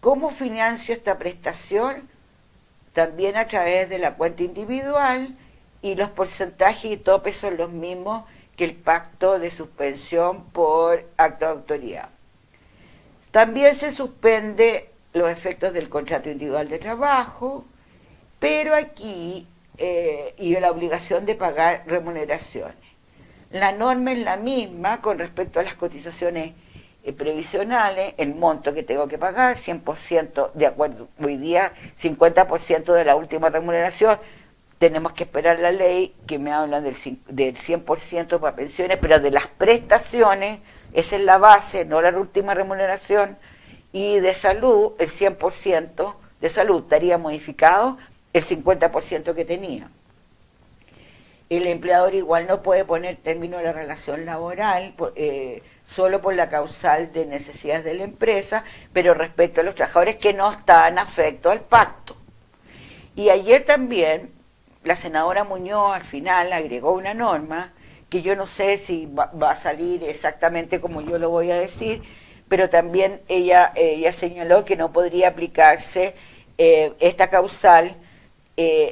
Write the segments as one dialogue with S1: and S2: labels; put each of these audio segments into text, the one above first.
S1: ¿Cómo financio esta prestación? También a través de la cuenta individual, y los porcentajes y topes son los mismos que el pacto de suspensión por acto de autoridad. También se suspende los efectos del contrato individual de trabajo, pero aquí, y la obligación de pagar remuneraciones. La norma es la misma con respecto a las cotizaciones previsionales, el monto que tengo que pagar, 100% de acuerdo, hoy día 50% de la última remuneración, tenemos que esperar la ley que me habla del 100% para pensiones, pero de las prestaciones, esa es la base, no la última remuneración, y de salud, el 100% de salud estaría modificado el 50% que tenía. El empleador igual no puede poner término a la relación laboral solo por la causal de necesidades de la empresa, pero respecto a los trabajadores que no están afectos al pacto. Y ayer también la senadora Muñoz al final agregó una norma que yo no sé si va a salir exactamente como yo lo voy a decir, pero también ella señaló que no podría aplicarse esta causal,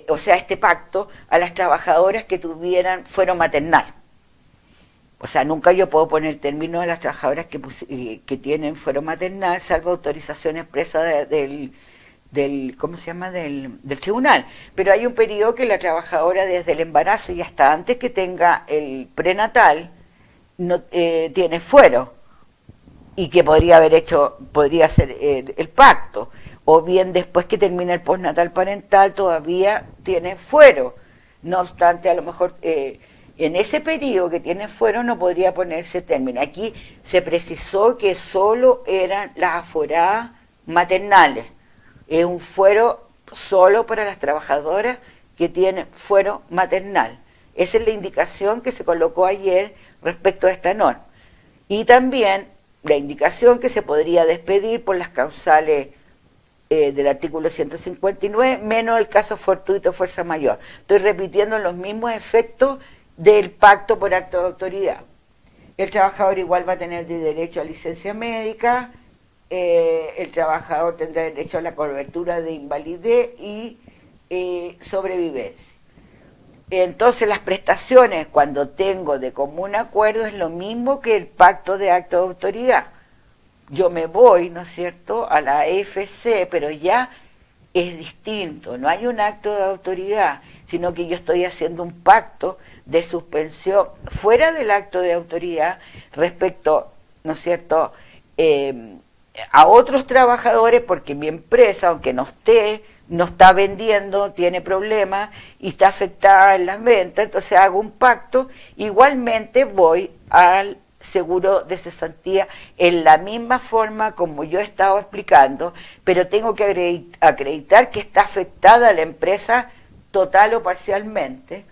S1: o sea, este pacto, a las trabajadoras que tuvieran fuero maternal. O sea, nunca yo puedo poner término a las trabajadoras que tienen fuero maternal, salvo autorización expresa ¿cómo se llama? Del tribunal. Pero hay un periodo que la trabajadora desde el embarazo y hasta antes que tenga el prenatal no tiene fuero, y que podría ser el pacto, o bien después que termina el postnatal parental todavía tiene fuero. No obstante, a lo mejor en ese periodo que tiene fuero no podría ponerse término. Aquí se precisó que solo eran las aforadas maternales. Es un fuero solo para las trabajadoras que tienen fuero maternal. Esa es la indicación que se colocó ayer respecto a esta norma. Y también la indicación que se podría despedir por las causales del artículo 159, menos el caso fortuito fuerza mayor. Estoy repitiendo los mismos efectos del pacto por acto de autoridad. El trabajador igual va a tener derecho a licencia médica, el trabajador tendrá derecho a la cobertura de invalidez y sobrevivencia. Entonces las prestaciones cuando tengo de común acuerdo es lo mismo que el pacto de acto de autoridad. Yo me voy, ¿no es cierto?, a la AFC, pero ya es distinto, no hay un acto de autoridad, sino que yo estoy haciendo un pacto de suspensión fuera del acto de autoridad respecto, ¿no es cierto?, a otros trabajadores, porque mi empresa, aunque no está vendiendo, tiene problemas y está afectada en las ventas, entonces hago un pacto, igualmente voy al seguro de cesantía en la misma forma como yo he estado explicando, pero tengo que acreditar que está afectada la empresa total o parcialmente.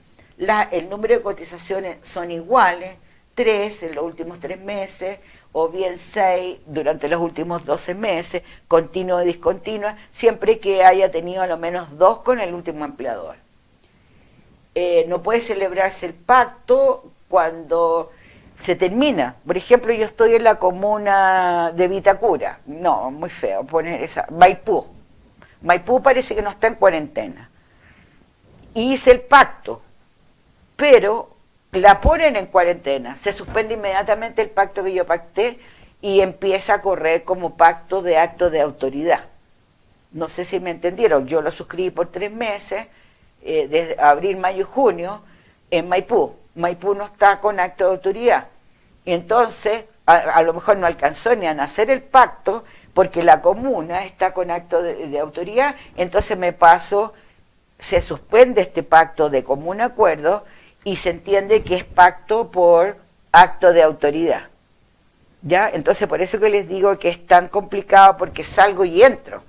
S1: El número de cotizaciones son iguales, 3 en los últimos 3 meses, o bien 6 durante los últimos 12 meses, continua o discontinua, siempre que haya tenido a lo menos 2 con el último empleador. No puede celebrarse el pacto cuando se termina. Por ejemplo, yo estoy en la comuna de Vitacura. No, muy feo poner esa. Maipú. Maipú parece que no está en cuarentena. Hice el pacto, pero la ponen en cuarentena. Se suspende inmediatamente el pacto que yo pacté y empieza a correr como pacto de acto de autoridad. No sé si me entendieron. Yo lo suscribí por 3 meses, desde abril, mayo y junio, en Maipú. Maipú no está con acto de autoridad. Y entonces, a lo mejor no alcanzó ni a nacer el pacto, porque la comuna está con acto de autoridad, entonces se suspende este pacto de común acuerdo y se entiende que es pacto por acto de autoridad. ¿Ya? Entonces, por eso que les digo que es tan complicado, porque salgo y entro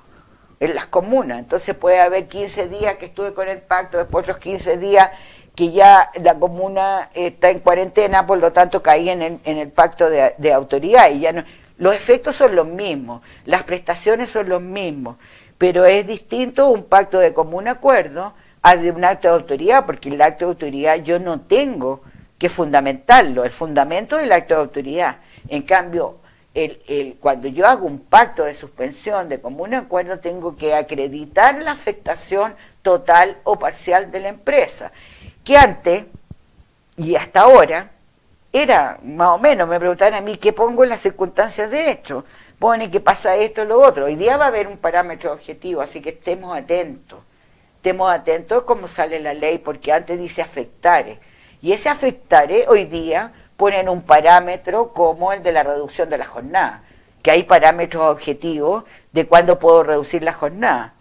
S1: en las comunas. Entonces puede haber 15 días que estuve con el pacto, después otros 15 días que ya la comuna está en cuarentena, por lo tanto caí en el pacto de autoridad, y ya no, los efectos son los mismos, las prestaciones son los mismos, pero es distinto un pacto de común acuerdo a de un acto de autoridad, porque el acto de autoridad yo no tengo que fundamentarlo, el fundamento del acto de autoridad. En cambio, cuando yo hago un pacto de suspensión de común acuerdo, tengo que acreditar la afectación total o parcial de la empresa, que antes y hasta ahora era más o menos, me preguntaban a mí qué pongo en las circunstancias de hecho, pone que pasa esto o lo otro. Hoy día va a haber un parámetro objetivo, así que estemos atentos cómo sale la ley, porque antes dice afectare, y ese afectare hoy día ponen un parámetro como el de la reducción de la jornada, que hay parámetros objetivos de cuándo puedo reducir la jornada.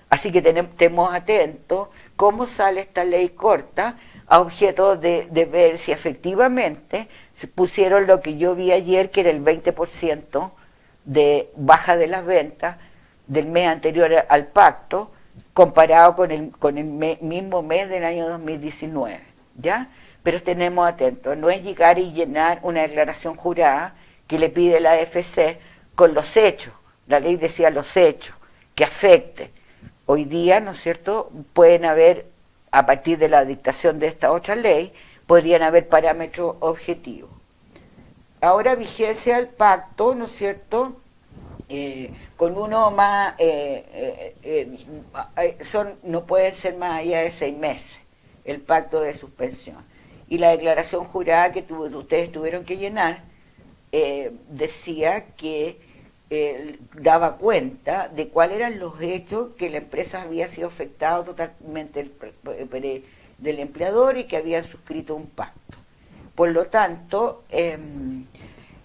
S1: Así que estemos atentos cómo sale esta ley corta a objeto de ver si efectivamente se pusieron lo que yo vi ayer, que era el 20% de baja de las ventas del mes anterior al pacto, comparado con el mismo mes del año 2019, ¿ya? Pero tenemos atentos, no es llegar y llenar una declaración jurada que le pide la AFC con los hechos, la ley decía los hechos, que afecte. Hoy día, ¿no es cierto?, pueden haber, a partir de la dictación de esta otra ley, podrían haber parámetros objetivos. Ahora vigencia el pacto, ¿no es cierto?, con uno más, no pueden ser más allá de 6 meses, el pacto de suspensión. Y la declaración jurada que ustedes tuvieron que llenar decía que daba cuenta de cuáles eran los hechos que la empresa había sido afectada totalmente del empleador y que habían suscrito un pacto. Por lo tanto,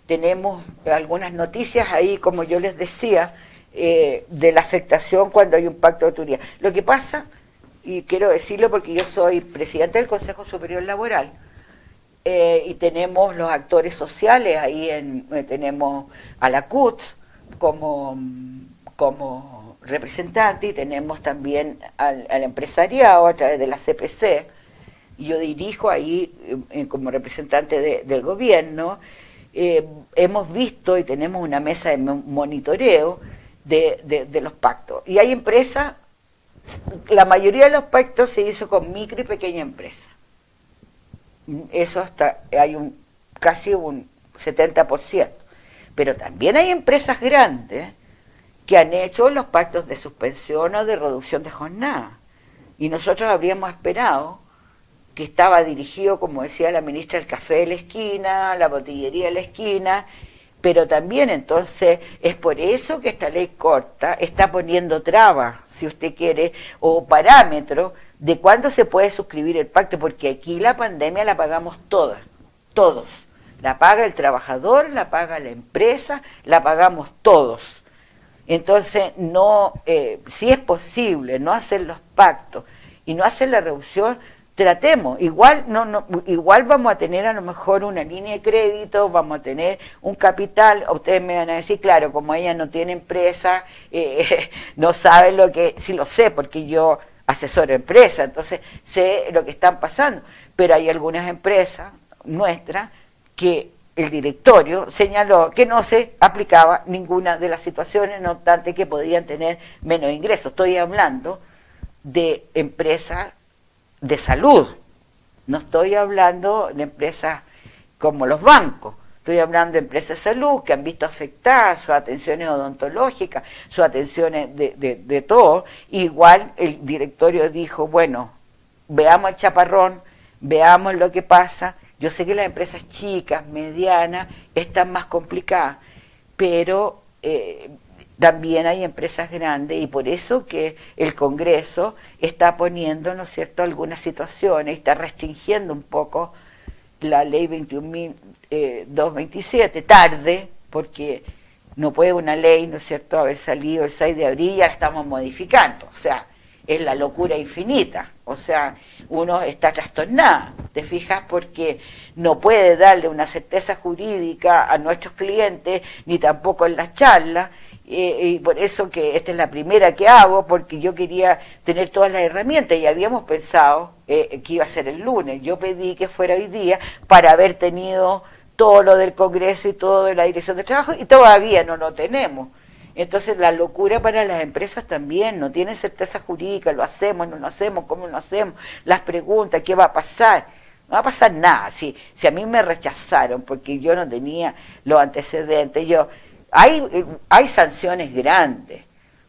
S1: tenemos algunas noticias ahí, como yo les decía, de la afectación cuando hay un pacto de autoridad. Lo que pasa, y quiero decirlo porque yo soy presidente del Consejo Superior Laboral, y tenemos los actores sociales, ahí tenemos a la CUT como representante, y tenemos también al empresariado a través de la CPC, y yo dirijo ahí como representante del gobierno. Hemos visto y tenemos una mesa de monitoreo de los pactos. Y hay empresas, la mayoría de los pactos se hizo con micro y pequeña empresa. Eso hay casi un 70%. Pero también hay empresas grandes que han hecho los pactos de suspensión o de reducción de jornada. Y nosotros habríamos esperado que estaba dirigido, como decía la ministra, el café de la esquina, la botillería de la esquina, pero también entonces es por eso que esta ley corta está poniendo trabas, si usted quiere, o parámetros de cuándo se puede suscribir el pacto, porque aquí la pandemia la pagamos todas, todos. La paga el trabajador, la paga la empresa, la pagamos todos. Entonces, si es posible no hacer los pactos y no hacer la reducción, tratemos. Igual vamos a tener a lo mejor una línea de crédito, vamos a tener un capital. Ustedes me van a decir, claro, como ella no tiene empresa, no sabe lo que... Sí lo sé, porque yo asesoro empresas, entonces sé lo que están pasando. Pero hay algunas empresas nuestras que el directorio señaló que no se aplicaba ninguna de las situaciones, no obstante que podían tener menos ingresos. Estoy hablando de empresas de salud, no estoy hablando de empresas como los bancos, estoy hablando de empresas de salud que han visto afectadas sus atenciones odontológicas, sus atenciones de todo. Igual el directorio dijo, bueno, veamos el chaparrón, veamos lo que pasa. Yo sé que las empresas chicas, medianas, están más complicadas, pero también hay empresas grandes, y por eso que el Congreso está poniendo, ¿no es cierto?, algunas situaciones, está restringiendo un poco la ley 21.227, tarde, porque no puede una ley, ¿no es cierto?, haber salido el 6 de abril y ya la estamos modificando. O sea, es la locura infinita. O sea, uno está trastornado, ¿te fijas? Porque no puede darle una certeza jurídica a nuestros clientes, ni tampoco en las charlas, y por eso que esta es la primera que hago, porque yo quería tener todas las herramientas, y habíamos pensado que iba a ser el lunes. Yo pedí que fuera hoy día para haber tenido todo lo del Congreso y todo de la Dirección de Trabajo, y todavía no lo tenemos. Entonces la locura para las empresas también, no tienen certeza jurídica, lo hacemos, no lo hacemos, cómo lo hacemos, las preguntas, qué va a pasar. no va a pasar nada. Si a mí me rechazaron porque yo no tenía los antecedentes, hay sanciones grandes.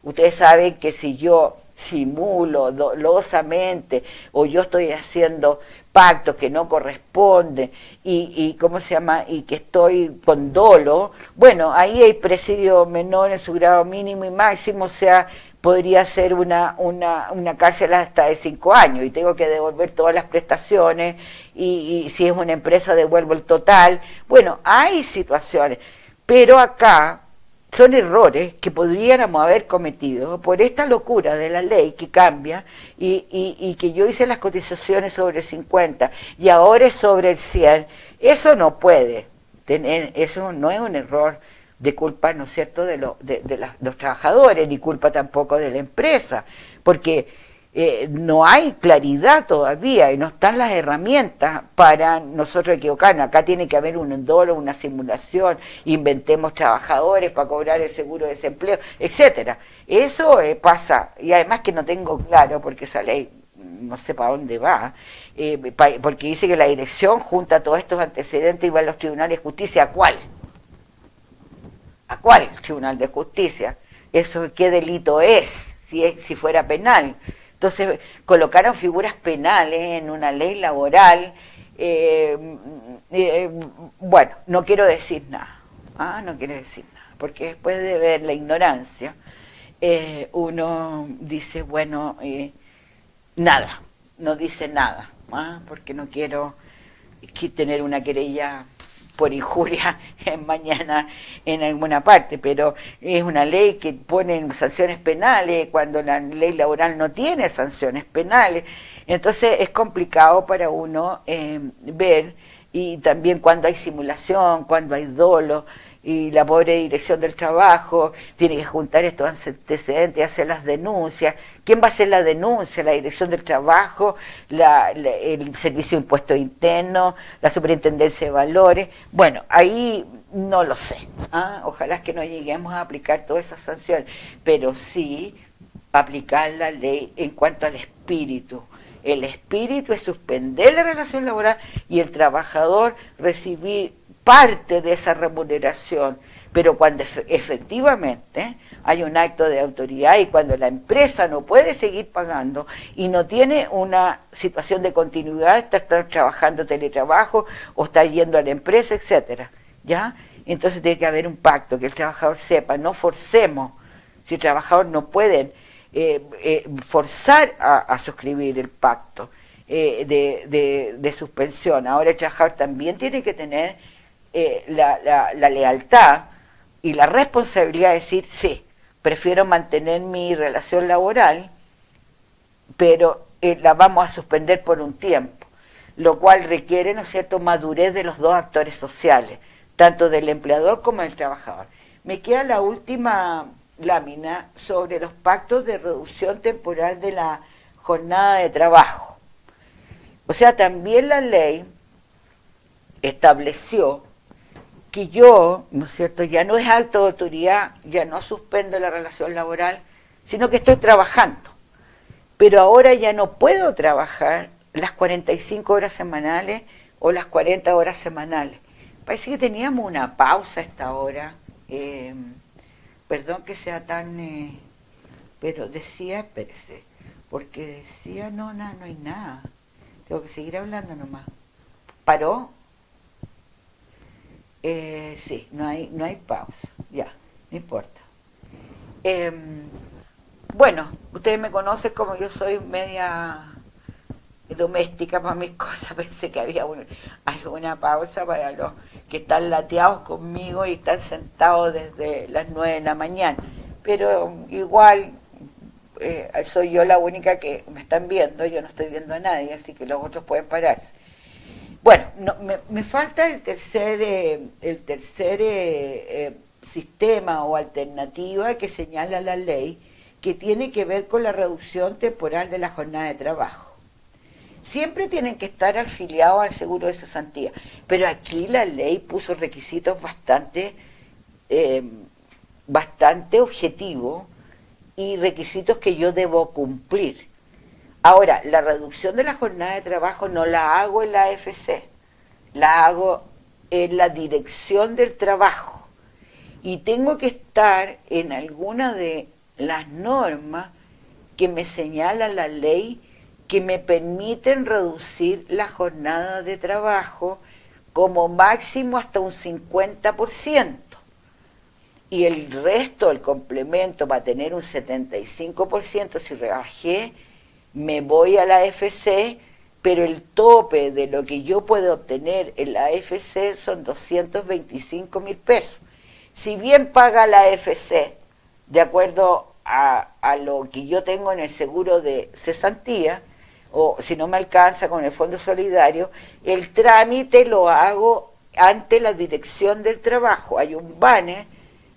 S1: Ustedes saben que si yo simulo dolosamente o yo estoy haciendo pactos que no corresponden y ¿cómo se llama? Y que estoy con dolo, bueno, ahí hay presidio menor en su grado mínimo y máximo, o sea, podría ser una cárcel hasta de 5 años y tengo que devolver todas las prestaciones y si es una empresa devuelvo el total. Bueno, hay situaciones, pero acá son errores que podríamos haber cometido por esta locura de la ley que cambia y que yo hice las cotizaciones sobre el 50 y ahora es sobre el 100. Eso no puede tener, eso no es un error de culpa, ¿no es cierto?, de los trabajadores, ni culpa tampoco de la empresa, porque no hay claridad todavía y no están las herramientas para nosotros equivocarnos. Acá tiene que haber un dolo, una simulación, inventemos trabajadores para cobrar el seguro de desempleo, etcétera. Eso pasa, y además que no tengo claro, porque esa ley no sé para dónde va, porque dice que la dirección junta todos estos antecedentes y va a los tribunales de justicia. ¿A cuál? ¿A cuál tribunal de justicia? ¿Eso qué delito es? Si fuera penal. Entonces colocaron figuras penales en una ley laboral. Bueno, no quiero decir nada. No quiero decir nada, porque después de ver la ignorancia, uno dice, bueno, nada, no dice nada, porque no quiero tener una querella por injuria mañana en alguna parte, pero es una ley que pone sanciones penales cuando la ley laboral no tiene sanciones penales, entonces es complicado para uno ver, y también cuando hay simulación, cuando hay dolo, y la pobre dirección del trabajo tiene que juntar estos antecedentes y hacer las denuncias. ¿Quién va a hacer la denuncia? La dirección del trabajo, el servicio de impuestos internos, la superintendencia de valores. Bueno, ahí no lo sé. Ojalá que no lleguemos a aplicar todas esas sanciones, pero sí aplicar la ley en cuanto al espíritu. El espíritu es suspender la relación laboral y el trabajador recibir parte de esa remuneración, pero cuando efectivamente hay un acto de autoridad y cuando la empresa no puede seguir pagando y no tiene una situación de continuidad, está trabajando teletrabajo o está yendo a la empresa, etcétera, ¿ya? Entonces tiene que haber un pacto, que el trabajador sepa, no forcemos, si el trabajador no puede forzar a suscribir el pacto de suspensión. Ahora el trabajador también tiene que tener la lealtad y la responsabilidad de decir, sí, prefiero mantener mi relación laboral, pero la vamos a suspender por un tiempo, lo cual requiere, ¿no es cierto?, madurez de los dos actores sociales, tanto del empleador como del trabajador. Me queda la última lámina sobre los pactos de reducción temporal de la jornada de trabajo. O sea, también la ley estableció que yo, ¿no es cierto?, ya no es acto de autoridad, ya no suspendo la relación laboral, sino que estoy trabajando. Pero ahora ya no puedo trabajar las 45 horas semanales o las 40 horas semanales. Parece que teníamos una pausa a esta hora. Perdón que sea tan... pero decía, espérese, porque decía, no hay nada. Tengo que seguir hablando nomás. ¿Paró? Sí, no hay pausa, ya, no importa. Bueno, ustedes me conocen como yo soy media doméstica para mis cosas, pensé que había alguna pausa para los que están lateados conmigo y están sentados desde las 9 de la mañana, pero igual soy yo la única que me están viendo, yo no estoy viendo a nadie, así que los otros pueden pararse. Bueno, me falta el tercer sistema o alternativa que señala la ley, que tiene que ver con la reducción temporal de la jornada de trabajo. Siempre tienen que estar afiliados al seguro de cesantía, pero aquí la ley puso requisitos bastante objetivos y requisitos que yo debo cumplir. Ahora, la reducción de la jornada de trabajo no la hago en la AFC, la hago en la dirección del trabajo. Y tengo que estar en alguna de las normas que me señala la ley que me permiten reducir la jornada de trabajo como máximo hasta un 50%. Y el resto, el complemento, va a tener un 75%. Si rebajé, me voy a la AFC, pero el tope de lo que yo puedo obtener en la AFC son 225.000 pesos. Si bien paga la AFC, de acuerdo a lo que yo tengo en el seguro de cesantía, o si no me alcanza con el Fondo Solidario, el trámite lo hago ante la Dirección del Trabajo. Hay un banner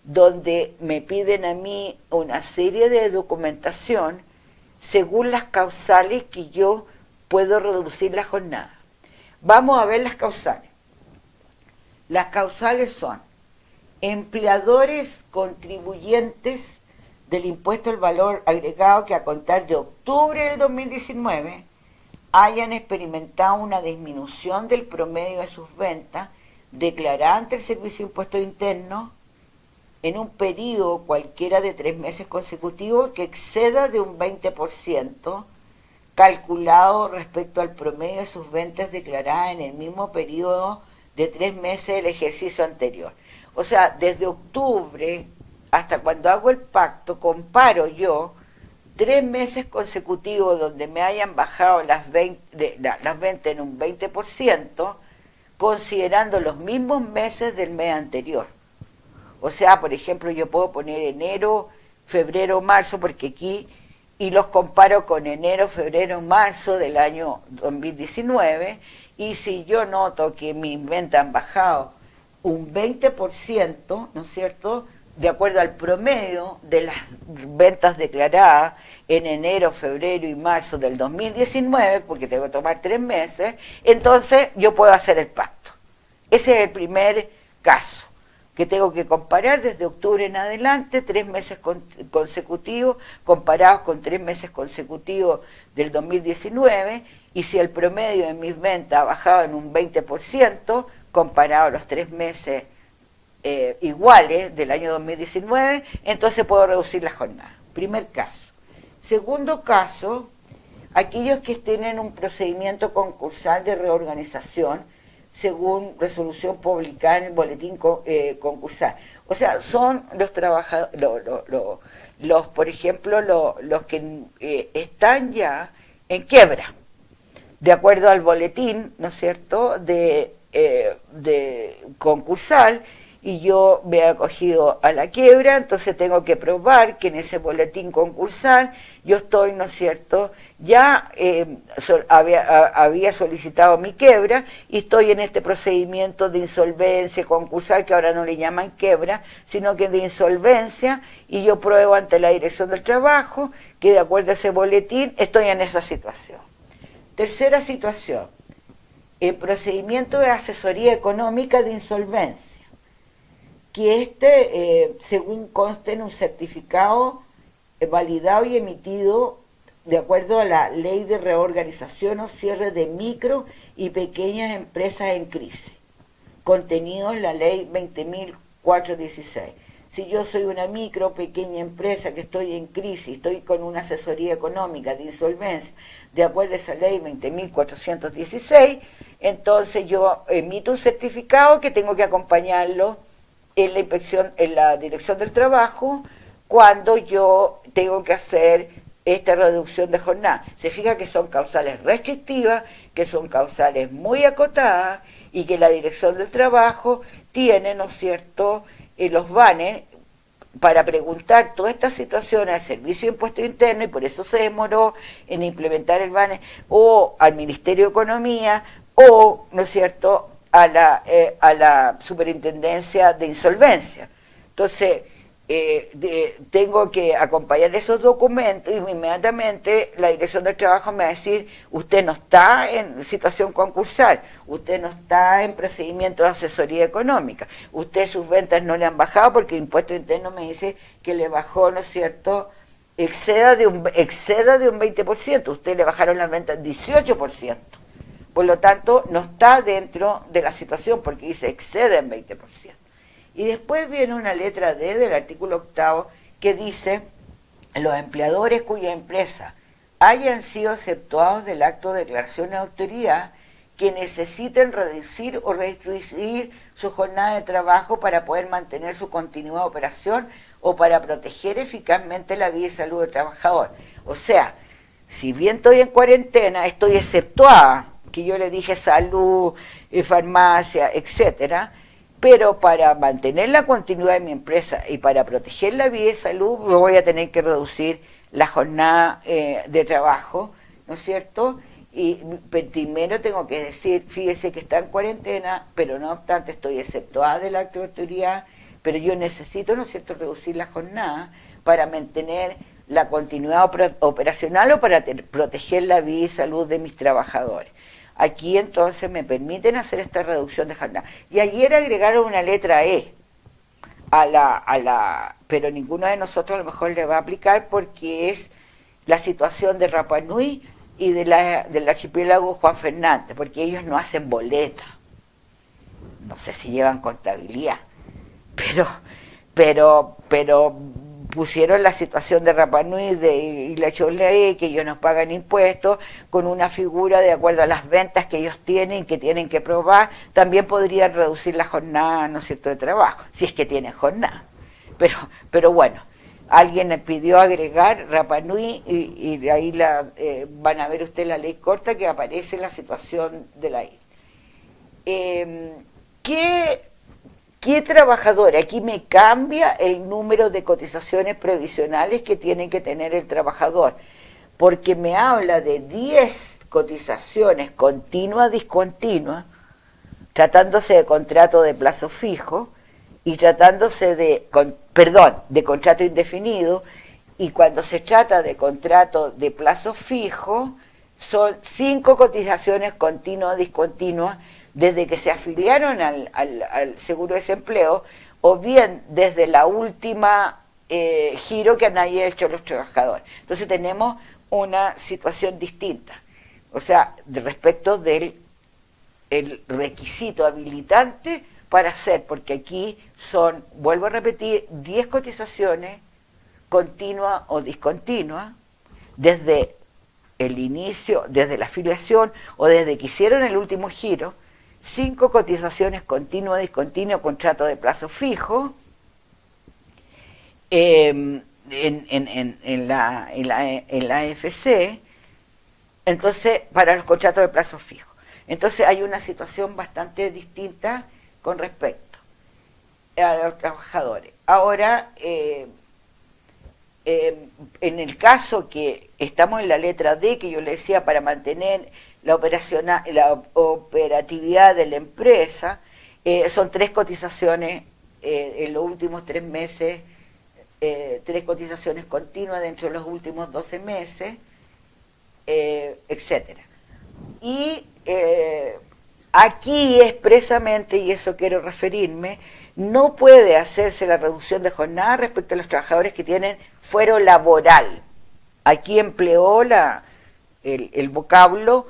S1: donde me piden a mí una serie de documentación según las causales que yo puedo reducir la jornada. Vamos a ver las causales. Las causales son empleadores contribuyentes del impuesto al valor agregado que a contar de octubre del 2019 hayan experimentado una disminución del promedio de sus ventas declarada ante el Servicio de Impuestos Internos en un periodo cualquiera de 3 meses consecutivos que exceda de un 20% calculado respecto al promedio de sus ventas declaradas en el mismo periodo de 3 meses del ejercicio anterior. O sea, desde octubre hasta cuando hago el pacto, comparo yo 3 meses consecutivos donde me hayan bajado las ventas en un 20%, considerando los mismos meses del mes anterior. O sea, por ejemplo, yo puedo poner enero, febrero, marzo, porque aquí, y los comparo con enero, febrero, marzo del año 2019, y si yo noto que mis ventas han bajado un 20%, ¿no es cierto?, de acuerdo al promedio de las ventas declaradas en enero, febrero y marzo del 2019, porque tengo que tomar 3 meses, entonces yo puedo hacer el pacto. Ese es el primer caso, que tengo que comparar desde octubre en adelante, 3 meses consecutivos, comparados con 3 meses consecutivos del 2019, y si el promedio de mis ventas ha bajado en un 20%, comparado a los 3 meses iguales del año 2019, entonces puedo reducir la jornada. Primer caso. Segundo caso, aquellos que tienen un procedimiento concursal de reorganización según resolución publicada en el boletín concursal. O sea, son los trabajadores, por ejemplo, los que están ya en quiebra, de acuerdo al boletín, ¿no es cierto?, de concursal, y yo me he acogido a la quiebra, entonces tengo que probar que en ese boletín concursal yo estoy, ¿no es cierto?, ya había solicitado mi quiebra y estoy en este procedimiento de insolvencia concursal, que ahora no le llaman quiebra, sino que de insolvencia, y yo pruebo ante la Dirección del Trabajo que de acuerdo a ese boletín estoy en esa situación. Tercera situación, el procedimiento de asesoría económica de insolvencia, que según conste en un certificado validado y emitido de acuerdo a la Ley de Reorganización o Cierre de Micro y Pequeñas Empresas en Crisis, contenido en la Ley 20.416. Si yo soy una micro, pequeña empresa que estoy en crisis, estoy con una asesoría económica de insolvencia, de acuerdo a esa ley 20.416, entonces yo emito un certificado que tengo que acompañarlo en la inspección, en la Dirección del Trabajo, cuando yo tengo que hacer esta reducción de jornada. Se fija que son causales restrictivas, que son causales muy acotadas, y que la Dirección del Trabajo tiene, ¿no es cierto?, los banners para preguntar todas estas situaciones al Servicio de Impuestos Internos, y por eso se demoró en implementar el banner, o al Ministerio de Economía, o, ¿no es cierto?, a la Superintendencia de Insolvencia. Entonces, tengo que acompañar esos documentos, y inmediatamente la Dirección del Trabajo me va a decir: usted no está en situación concursal, usted no está en procedimiento de asesoría económica, usted sus ventas no le han bajado, porque el Impuesto Interno me dice que le bajó, ¿no es cierto?, exceda de un 20%, usted le bajaron las ventas 18%. Por lo tanto, no está dentro de la situación porque dice excede en 20%. Y después viene una letra D del artículo octavo que dice: los empleadores cuya empresa hayan sido exceptuados del acto de declaración de autoridad que necesiten reducir o restringir su jornada de trabajo para poder mantener su continuada operación o para proteger eficazmente la vida y salud del trabajador. O sea, si bien estoy en cuarentena, estoy exceptuada, que yo le dije salud, farmacia, etcétera, pero para mantener la continuidad de mi empresa y para proteger la vida y salud voy a tener que reducir la jornada de trabajo, ¿no es cierto? Y primero tengo que decir, fíjese que está en cuarentena, pero no obstante estoy exceptuada del acto de autoridad, pero yo necesito, ¿no es cierto?, reducir la jornada para mantener la continuidad operacional o para proteger la vida y salud de mis trabajadores. Aquí entonces me permiten hacer esta reducción de jornada. Y ayer agregaron una letra E pero ninguno de nosotros a lo mejor le va a aplicar porque es la situación de Rapa Nui y del archipiélago Juan Fernández, porque ellos no hacen boleta. No sé si llevan contabilidad, pero pusieron la situación de Rapa Nui y la Chole, que ellos nos pagan impuestos, con una figura de acuerdo a las ventas que ellos tienen, que tienen que probar. También podrían reducir la jornada, ¿no es cierto?, de trabajo, si es que tienen jornada. Pero bueno, alguien le pidió agregar Rapa Nui y de ahí van a ver usted la ley corta que aparece en la situación de la isla. ¿Qué trabajador? Aquí me cambia el número de cotizaciones previsionales que tiene que tener el trabajador, porque me habla de 10 cotizaciones continuas, discontinuas, tratándose de contrato de plazo fijo y tratándose de contrato indefinido, y cuando se trata de contrato de plazo fijo, son 5 cotizaciones continuas, discontinuas, desde que se afiliaron al seguro de desempleo, o bien desde la última giro que han hecho los trabajadores. Entonces tenemos una situación distinta, o sea, respecto del requisito habilitante para hacer, porque aquí son, vuelvo a repetir, 10 cotizaciones continuas o discontinuas desde el inicio, desde la afiliación o desde que hicieron el último giro, 5 cotizaciones continuas, discontinuas, contrato de plazo fijo, en la AFC, entonces, para los contratos de plazo fijo. Entonces hay una situación bastante distinta con respecto a los trabajadores. Ahora, en el caso que estamos en la letra D, que yo le decía, para mantener la operatividad de la empresa, son 3 cotizaciones en los últimos 3 meses, 3 cotizaciones continuas dentro de los últimos 12 meses, etcétera. Y aquí expresamente, y eso quiero referirme, no puede hacerse la reducción de jornada respecto a los trabajadores que tienen fuero laboral. Aquí empleó el vocablo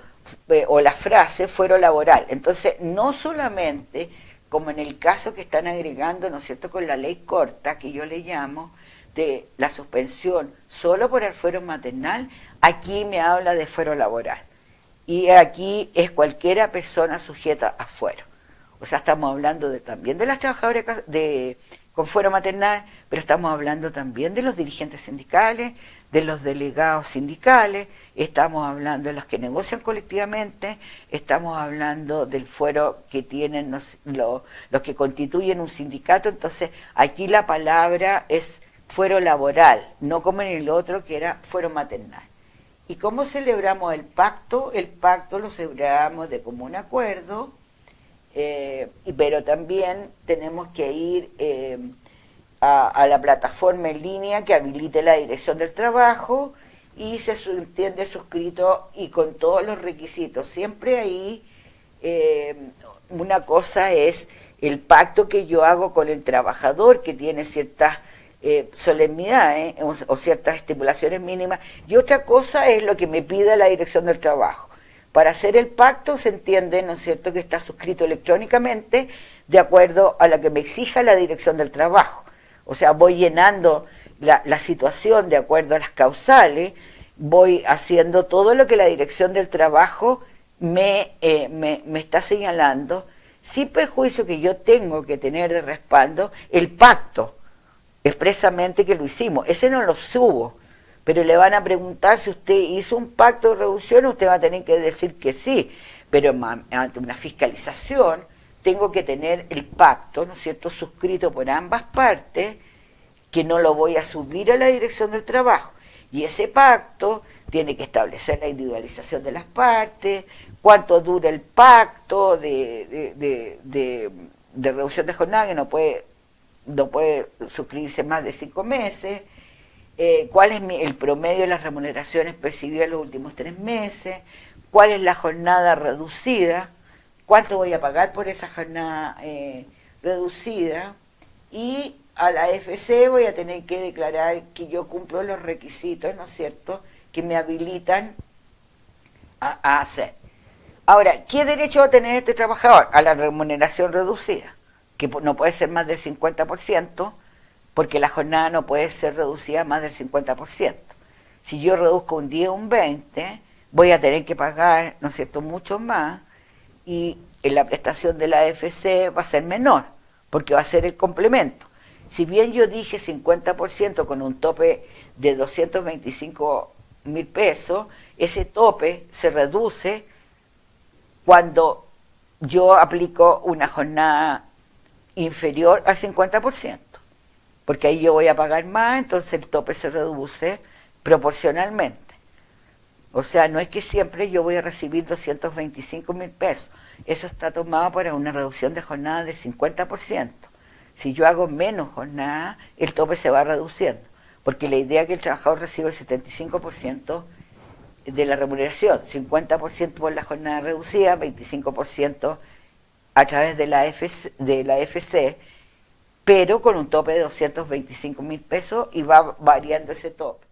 S1: o la frase fuero laboral. Entonces, no solamente, como en el caso que están agregando, ¿no es cierto?, con la ley corta, que yo le llamo, de la suspensión solo por el fuero maternal, aquí me habla de fuero laboral. Y aquí es cualquiera persona sujeta a fuero. O sea, estamos hablando también de las trabajadoras con fuero maternal, pero estamos hablando también de los dirigentes sindicales, de los delegados sindicales, estamos hablando de los que negocian colectivamente, estamos hablando del fuero que tienen los que constituyen un sindicato. Entonces, aquí la palabra es fuero laboral, no como en el otro que era fuero maternal. ¿Y cómo celebramos el pacto? El pacto lo celebramos de común acuerdo, pero también tenemos que ir a la plataforma en línea que habilite la Dirección del Trabajo y se entiende suscrito y con todos los requisitos. Siempre ahí una cosa es el pacto que yo hago con el trabajador, que tiene ciertas solemnidades o ciertas estipulaciones mínimas, y otra cosa es lo que me pide la Dirección del Trabajo. Para hacer el pacto se entiende, ¿no es cierto?, que está suscrito electrónicamente de acuerdo a lo que me exija la Dirección del Trabajo. O sea, voy llenando la situación de acuerdo a las causales, voy haciendo todo lo que la Dirección del Trabajo me está señalando, sin perjuicio que yo tengo que tener de respaldo el pacto, expresamente que lo hicimos. Ese no lo subo, pero le van a preguntar si usted hizo un pacto de reducción, usted va a tener que decir que sí, pero ante una fiscalización tengo que tener el pacto, ¿no es cierto?, suscrito por ambas partes, que no lo voy a subir a la Dirección del Trabajo. Y ese pacto tiene que establecer la individualización de las partes, cuánto dura el pacto de reducción de jornada, que no puede suscribirse más de 5 meses, cuál es el promedio de las remuneraciones percibidas en los últimos 3 meses, cuál es la jornada reducida, cuánto voy a pagar por esa jornada reducida, y a la AFC voy a tener que declarar que yo cumplo los requisitos, ¿no es cierto?, que me habilitan a hacer. Ahora, ¿qué derecho va a tener este trabajador? A la remuneración reducida, que no puede ser más del 50%, porque la jornada no puede ser reducida más del 50%. Si yo reduzco un 10 o un 20, voy a tener que pagar, ¿no es cierto?, mucho más, y en la prestación de la AFC va a ser menor, porque va a ser el complemento. Si bien yo dije 50% con un tope de 225.000 pesos, ese tope se reduce cuando yo aplico una jornada inferior al 50%, porque ahí yo voy a pagar más, entonces el tope se reduce proporcionalmente. O sea, no es que siempre yo voy a recibir 225.000 pesos, eso está tomado para una reducción de jornada del 50%. Si yo hago menos jornada, el tope se va reduciendo, porque la idea es que el trabajador reciba el 75% de la remuneración, 50% por la jornada reducida, 25% a través de la AFC, pero con un tope de 225.000 pesos, y va variando ese tope.